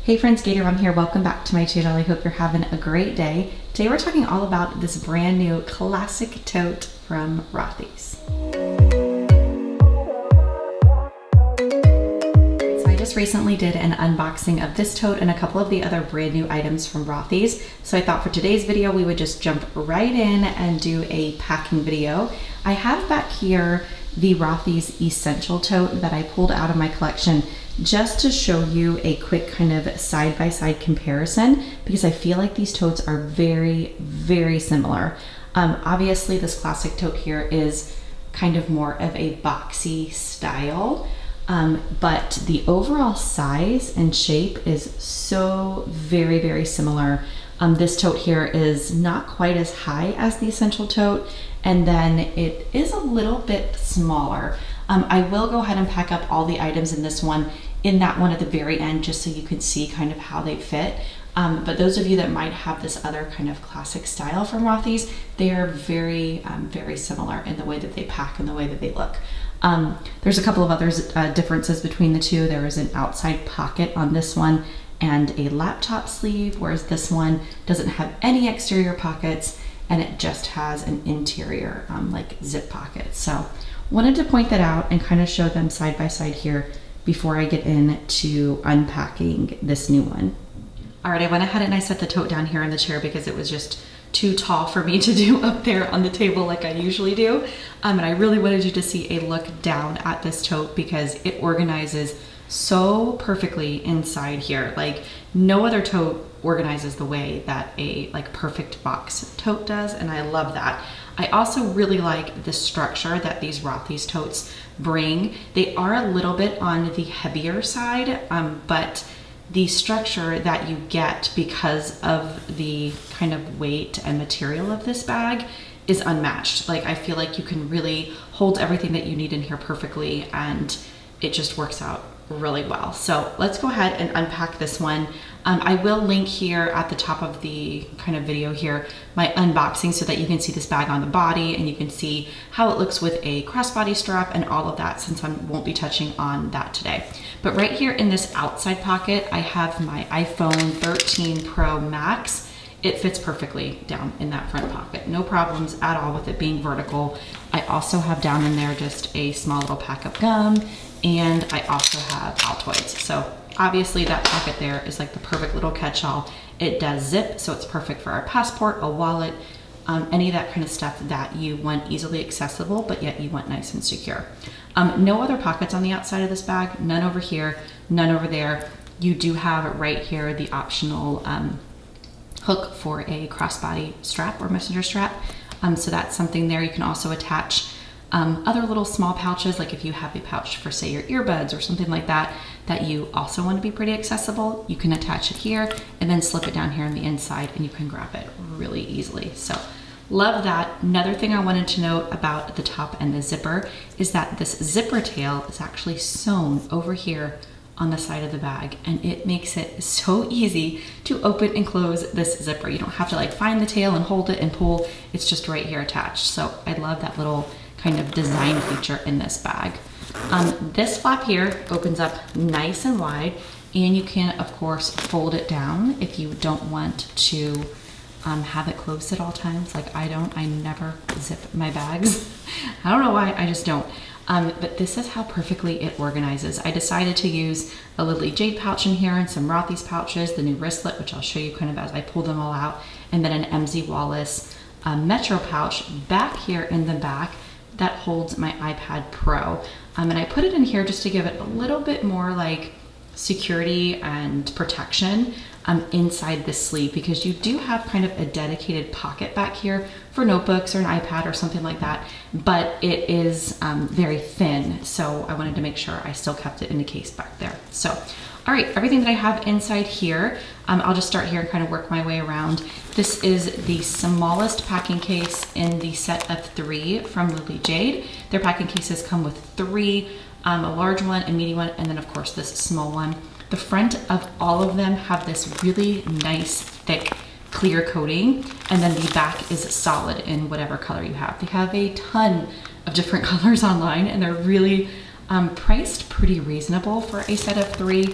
Hey friends, GatorMom here. Welcome back to my channel. I hope you're having a great day. Today we're talking all about this brand new classic tote from Rothys. So I just recently did an unboxing of this tote and a couple of the other brand new items from Rothys. So I thought for today's video we would just jump right in and do a packing video. I have back here the Rothys Essential Tote that I pulled out of my collection just to show you a quick kind of side-by-side comparison, because I feel like these totes are very, very similar. Obviously this classic tote here is kind of more of a boxy style, but the overall size and shape is so very, very similar. This tote here is not quite as high as the Essential Tote, and then it is a little bit smaller. I will go ahead and pack up all the items in this one in that one at the very end, just so you can see kind of how they fit. But those of you that might have this other kind of classic style from Rothys, they are very, very similar in the way that they pack and the way that they look. There's a couple of other differences between the two. There is an outside pocket on this one and a laptop sleeve, whereas this one doesn't have any exterior pockets and it just has an interior like zip pocket. So wanted to point that out and kind of show them side by side here before I get into unpacking this new one. All right, I went ahead and I set the tote down here in the chair because it was just too tall for me to do up there on the table like I usually do. And I really wanted you to see a look down at this tote because it organizes so perfectly inside here. Like no other tote organizes the way that a perfect box tote does, and I love that. I also really like the structure that these Rothys totes bring. They are a little bit on the heavier side, but the structure that you get because of the kind of weight and material of this bag is unmatched. Like I feel like you can really hold everything that you need in here perfectly, and it just works out really well. So let's go ahead and unpack this one. I will link here at the top of the kind of video here my unboxing so that you can see this bag on the body and you can see how it looks with a crossbody strap and all of that, since I won't be touching on that today. But right here in this outside pocket, I have my iPhone 13 Pro Max. It fits perfectly down in that front pocket. No problems at all with it being vertical. I also have down in there just a small little pack of gum, and I also have Altoids. So obviously that pocket there is like the perfect little catch-all. It does zip, so it's perfect for our passport, a wallet, any of that kind of stuff that you want easily accessible, but yet you want nice and secure. No other pockets on the outside of this bag, none over here, none over there. You do have right here the optional hook for a crossbody strap or messenger strap. So that's something there. You can also attach other little small pouches, like if you have a pouch for say your earbuds or something like that, that you also want to be pretty accessible, you can attach it here and then slip it down here on the inside and you can grab it really easily. So love that. Another thing I wanted to note about the top and the zipper is that this zipper tail is actually sewn over here on the side of the bag, and it makes it so easy to open and close this zipper. You don't have to like find the tail and hold it and pull. It's just right here attached. So I love that little kind of design feature in this bag. This flap here opens up nice and wide, and you can of course fold it down if you don't want to have it closed at all times. Like I don't, I never zip my bags. I don't know why, I just don't. But this is how perfectly it organizes. I decided to use a Lily Jade pouch in here and some Rothys pouches, the new Wristlet, which I'll show you kind of as I pull them all out, and then an MZ Wallace Metro pouch back here in the back that holds my iPad Pro. And I put it in here just to give it a little bit more like security and protection inside this sleeve, because you do have kind of a dedicated pocket back here for notebooks or an iPad or something like that, but it is very thin, so I wanted to make sure I still kept it in the case back there. So all right, everything that I have inside here, I'll just start here and kind of work my way around. This is the smallest packing case in the set of 3 from Lily Jade. Their packing cases come with 3, a large one, a medium one, and then of course this small one. The front of all of them have this really nice, thick, clear coating, and then the back is solid in whatever color you have. They have a ton of different colors online, and they're really priced pretty reasonable for a set of 3.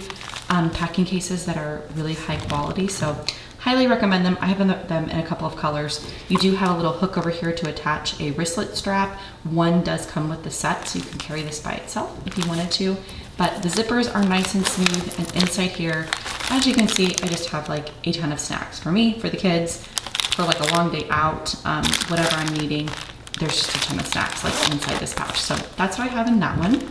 packing cases that are really high quality. So highly recommend them. I have them in a couple of colors. You do have a little hook over here to attach a wristlet strap. One does come with the set, so you can carry this by itself if you wanted to. But the zippers are nice and smooth, and inside here, as you can see, I just have like a ton of snacks for me, for the kids, for like a long day out, whatever I'm needing. There's just a ton of snacks like inside this pouch. So that's what I have in that one.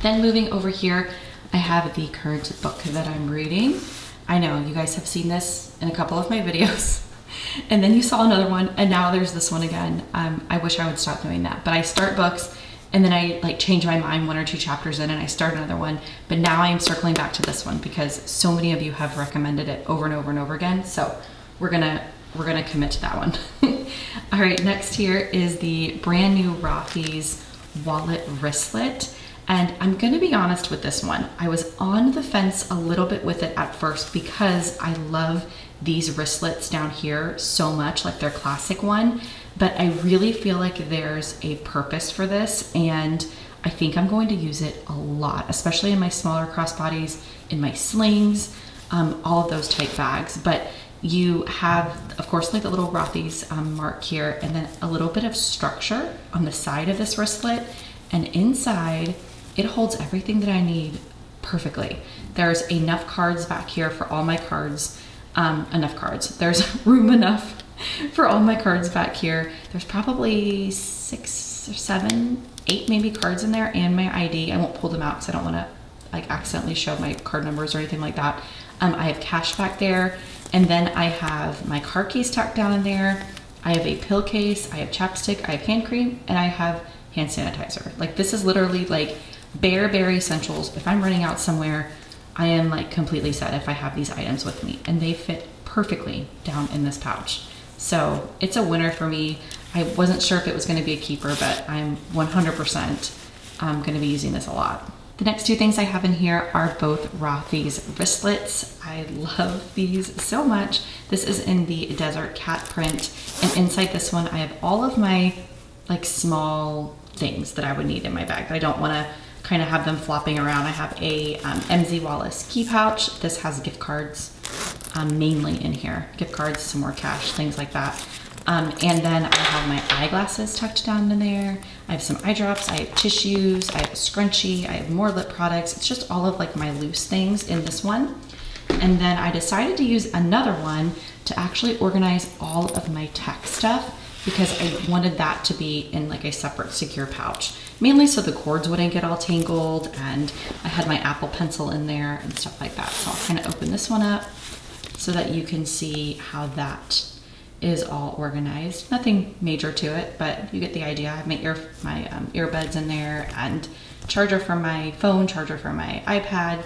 Then moving over here, I have the current book that I'm reading. I know you guys have seen this in a couple of my videos, and then you saw another one, and now there's this one again. I wish I would stop doing that, but I start books and then I like change my mind 1 or 2 chapters in and I start another one. But now I am circling back to this one because so many of you have recommended it over and over and over again. So we're gonna commit to that one. All right, next here is the brand new Rothys wallet wristlet. And I'm gonna be honest with this one. I was on the fence a little bit with it at first because I love these wristlets down here so much, like their classic one. But I really feel like there's a purpose for this, and I think I'm going to use it a lot, especially in my smaller crossbodies, in my slings, all of those type bags. But you have, of course, like the little Rothys mark here, and then a little bit of structure on the side of this wristlet, and inside it holds everything that I need perfectly. There's enough cards back here for all my cards, enough cards. There's room enough for all my cards back here. There's probably 6 or 7, 8 maybe cards in there, and my ID. I won't pull them out because I don't want to like accidentally show my card numbers or anything like that. I have cash back there, and then I have my card case tucked down in there. I have a pill case, I have chapstick, I have hand cream, and I have hand sanitizer. Like this is literally like bare essentials. If I'm running out somewhere, I am like completely set if I have these items with me, and they fit perfectly down in this pouch. So it's a winner for me. I wasn't sure if it was going to be a keeper, but I'm 100% going to be using this a lot. The next 2 things I have in here are both Rothys wristlets. I love these so much. This is in the desert cat print, and inside this one I have all of my like small things that I would need in my bag, but I don't want to kind of have them flopping around. I have a MZ Wallace key pouch. This has gift cards mainly in here. Gift cards, some more cash, things like that. And then I have my eyeglasses tucked down in there. I have some eye drops, I have tissues, I have a scrunchie, I have more lip products. It's just all of like my loose things in this one. And then I decided to use another one to actually organize all of my tech stuff, because I wanted that to be in like a separate secure pouch, mainly so the cords wouldn't get all tangled, and I had my Apple Pencil in there and stuff like that. So I'll kind of open this one up so that you can see how that is all organized. Nothing major to it, but you get the idea. I have my earbuds in there, and charger for my phone, charger for my iPad,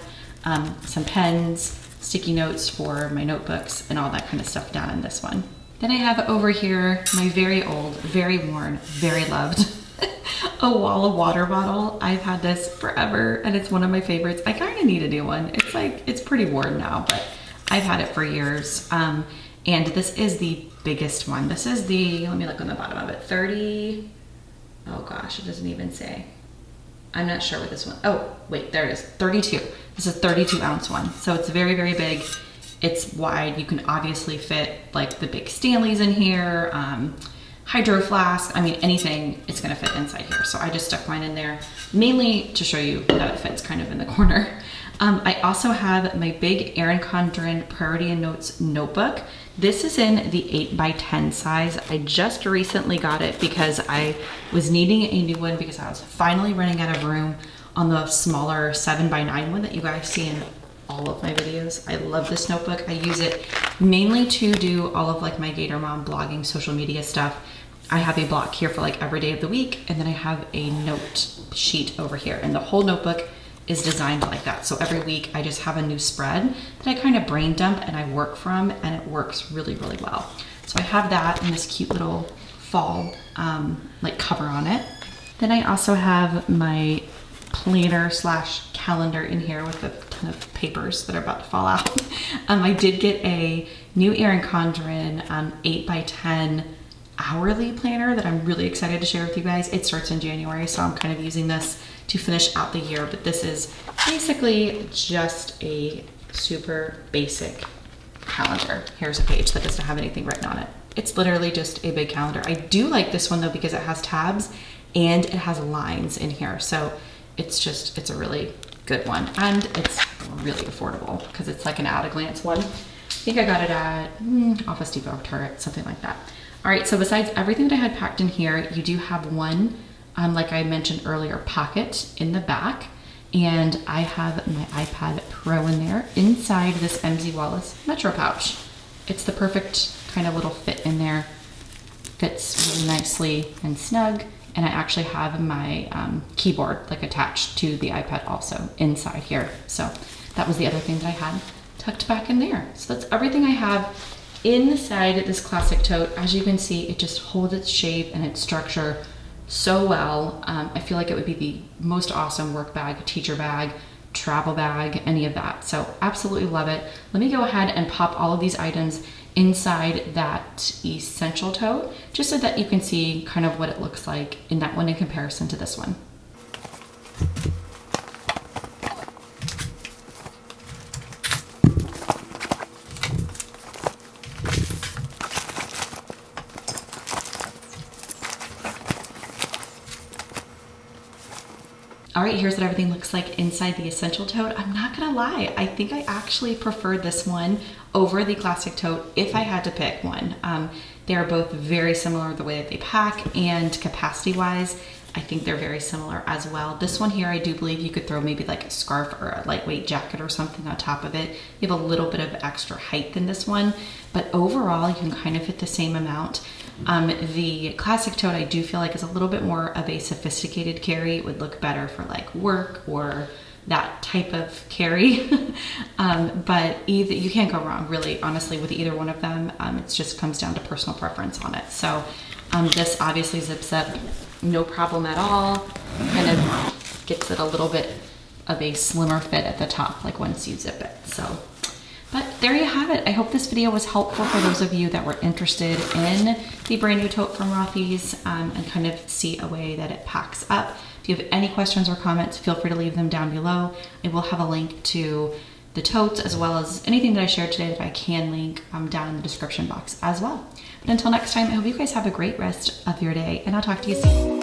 some pens, sticky notes for my notebooks, and all that kind of stuff down in this one. Then I have over here my very old, very worn, very loved a Walla water bottle. I've had this forever, and it's one of my favorites. I kind of need a new one. It's like, it's pretty worn now, but I've had it for years. And this is the biggest one. This is the, let me look on the bottom of it, 30, oh gosh, it doesn't even say. I'm not sure what this one, oh wait, there it is, 32. This is a 32 ounce one. So it's very, very big. It's wide. You can obviously fit like the big Stanleys in here, hydro flask. I mean, anything, it's gonna fit inside here. So I just stuck mine in there, mainly to show you that it fits kind of in the corner. I also have my big Erin Condren Priority and Notes notebook. This is in the 8x10 size. I just recently got it because I was needing a new one because I was finally running out of room on the smaller 7x9 one that you guys see in all of my videos. I love this notebook. I use it mainly to do all of like my Gator Mom blogging, social media stuff. I have a block here for like every day of the week, and then I have a note sheet over here, and the whole notebook is designed like that. So every week I just have a new spread that I kind of brain dump and I work from, and it works really, really well. So I have that in this cute little fall like cover on it. Then I also have my planner / calendar in here with a ton of papers that are about to fall out. I did get a new Erin Condren 8x10 hourly planner that I'm really excited to share with you guys. It starts in January, so I'm kind of using this to finish out the year, but this is basically just a super basic calendar. Here's a page that doesn't have anything written on it. It's literally just a big calendar. I do like this one though because it has tabs and it has lines in here. So it's a really good one. And it's really affordable because it's like an at a glance one. I think I got it at Office Depot, Target, something like that. All right, so besides everything that I had packed in here, you do have one, like I mentioned earlier, pocket in the back. And I have my iPad Pro in there inside this MZ Wallace Metro pouch. It's the perfect kind of little fit in there. Fits really nicely and snug. And I actually have my keyboard like attached to the iPad also inside here. So that was the other thing that I had tucked back in there. So that's everything I have inside this classic tote. As you can see, it just holds its shape and its structure so well. I feel like it would be the most awesome work bag, teacher bag, travel bag, any of that. So absolutely love it. Let me go ahead and pop all of these items inside that essential tote, just so that you can see kind of what it looks like in that one in comparison to this one. All right, here's what everything looks like inside the essential tote. I'm not gonna lie, I think I actually prefer this one over the classic tote if I had to pick one. They are both very similar the way that they pack, and capacity wise, I think they're very similar as well. This one here, I do believe you could throw maybe like a scarf or a lightweight jacket or something on top of it. You have a little bit of extra height than this one, but overall you can kind of fit the same amount. The classic tote I do feel like is a little bit more of a sophisticated carry. It would look better for like work or that type of carry. But either, you can't go wrong really, honestly, with either one of them. It just comes down to personal preference on it. So this obviously zips up no problem at all. Kind of gets it a little bit of a slimmer fit at the top, like once you zip it. So, but there you have it. I hope this video was helpful for those of you that were interested in the brand new tote from Rothys, and kind of see a way that it packs up. If you have any questions or comments, feel free to leave them down below. I will have a link to the totes as well as anything that I shared today that I can link down in the description box as well. But until next time, I hope you guys have a great rest of your day, and I'll talk to you soon.